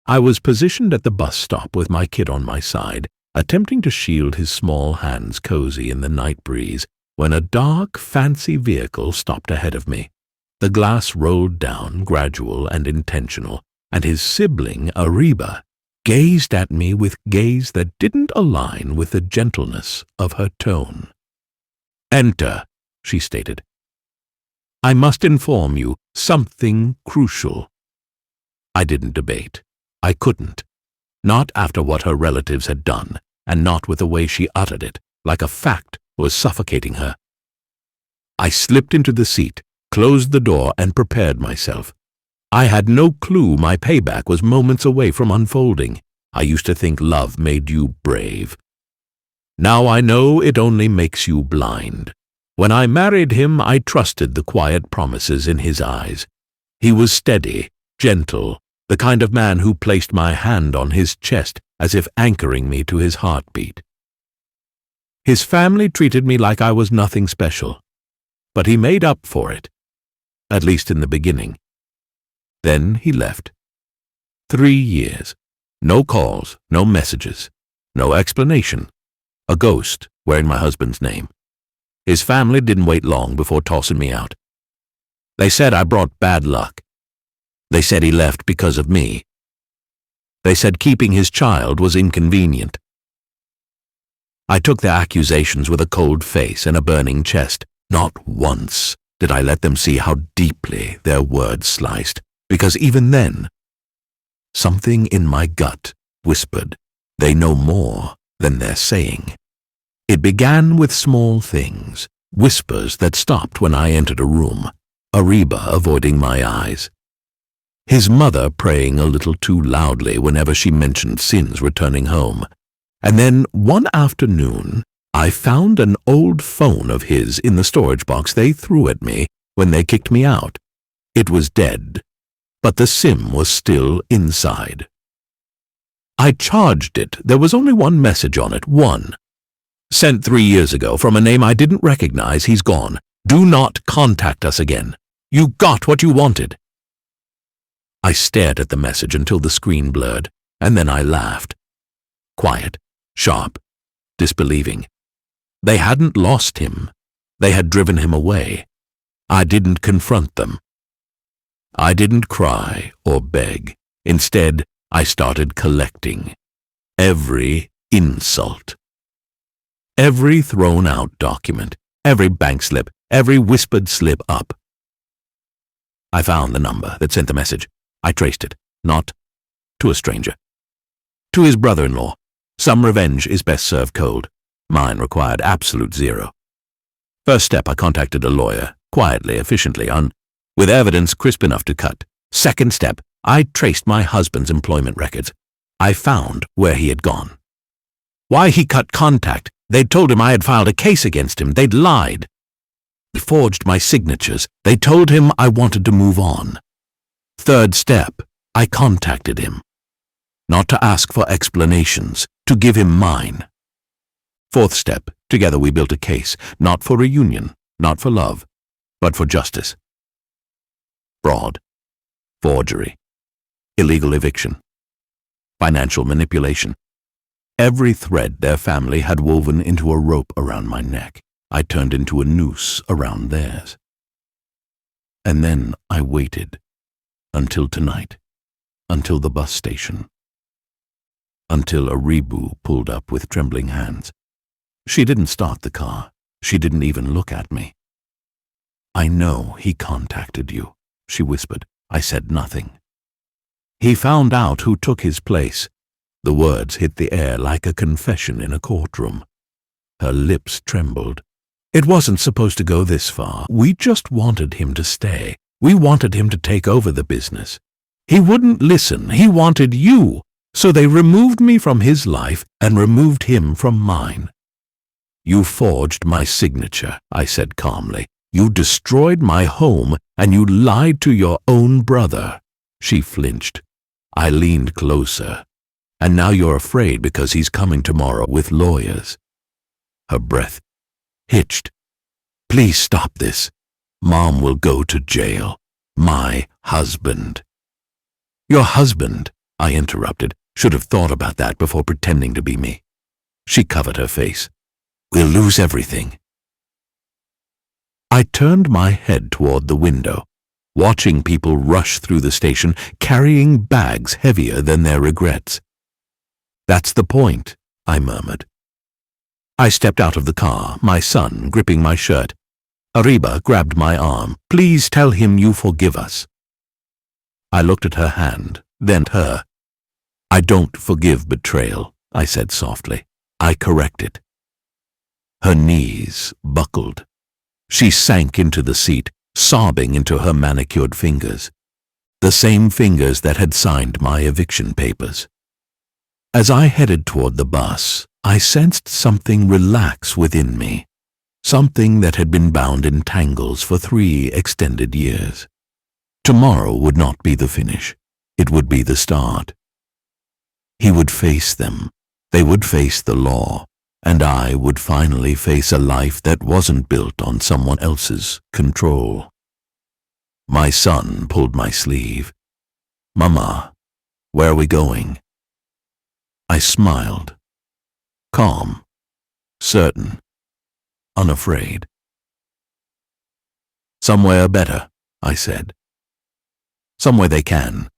I was positioned at the bus stop with my kid on my side, attempting to shield his small hands cozy in the night breeze, when a dark, fancy vehicle stopped ahead of me. The glass rolled down, gradual and intentional, and his sibling, Ariba, gazed at me with gaze that didn't align with the gentleness of her tone. "Enter," she stated. "I must inform you something crucial." I didn't debate. I couldn't. Not after what her relatives had done, and not with the way she uttered it, like a fact was suffocating her. I slipped into the seat, closed the door, and prepared myself. I had no clue my payback was moments away from unfolding. I used to think love made you brave. Now I know it only makes you blind. When I married him, I trusted the quiet promises in his eyes. He was steady, gentle, the kind of man who placed my hand on his chest as if anchoring me to his heartbeat. His family treated me like I was nothing special, but he made up for it, at least in the beginning. Then he left. 3 years. No calls, no messages, no explanation. A ghost wearing my husband's name. His family didn't wait long before tossing me out. They said I brought bad luck. They said he left because of me. They said keeping his child was inconvenient. I took their accusations with a cold face and a burning chest. Not once did I let them see how deeply their words sliced, because even then, something in my gut whispered, they know more than they're saying. It began with small things, whispers that stopped when I entered a room, Ariba avoiding my eyes, his mother praying a little too loudly whenever she mentioned sins returning home. And then one afternoon, I found an old phone of his in the storage box they threw at me when they kicked me out. It was dead, but the SIM was still inside. I charged it. There was only one message on it, one. Sent 3 years ago from a name I didn't recognize. He's gone. Do not contact us again. You got what you wanted. I stared at the message until the screen blurred, and then I laughed. Quiet, sharp, disbelieving. They hadn't lost him. They had driven him away. I didn't confront them. I didn't cry or beg. Instead, I started collecting. Every insult. Every thrown-out document. Every bank slip. Every whispered slip up. I found the number that sent the message. I traced it. Not to a stranger. To his brother-in-law. Some revenge is best served cold. Mine required absolute zero. First step, I contacted a lawyer, quietly, efficiently, with evidence crisp enough to cut. Second step, I traced my husband's employment records. I found where he had gone. Why he cut contact. They'd told him I had filed a case against him. They'd lied. They forged my signatures. They told him I wanted to move on. Third step, I contacted him. Not to ask for explanations, to give him mine. Fourth step, together we built a case, not for reunion, not for love, but for justice. Fraud, forgery, illegal eviction, financial manipulation. Every thread their family had woven into a rope around my neck, I turned into a noose around theirs. And then I waited, until tonight, until the bus station, until Aribu pulled up with trembling hands. She didn't start the car. She didn't even look at me. "I know he contacted you," she whispered. I said nothing. "He found out who took his place." The words hit the air like a confession in a courtroom. Her lips trembled. "It wasn't supposed to go this far. We just wanted him to stay. We wanted him to take over the business. He wouldn't listen. He wanted you. So they removed me from his life and removed him from mine." "You forged my signature," I said calmly. "You destroyed my home, and you lied to your own brother." She flinched. I leaned closer. "And now you're afraid because he's coming tomorrow with lawyers." Her breath hitched. "Please stop this. Mom will go to jail. My husband." "Your husband? I interrupted. Should have thought about that before pretending to be me. She covered her face. We'll lose everything. I turned my head toward the window, watching people rush through the station carrying bags heavier than their regrets. That's the point, I murmured. I stepped out of the car, my son gripping my shirt. Ariba grabbed my arm. Please tell him you forgive us. I looked at her hand, then at her. I don't forgive betrayal, I said softly. I correct it. Her knees buckled. She sank into the seat, sobbing into her manicured fingers, the same fingers that had signed my eviction papers. As I headed toward the bus, I sensed something relax within me, something that had been bound in tangles for 3 extended years. Tomorrow would not be the finish. It would be the start. He would face them. They would face the law, and I would finally face a life that wasn't built on someone else's control. My son pulled my sleeve. Mama, where are we going? I smiled. Calm, certain, unafraid. Somewhere better, I said. Somewhere they can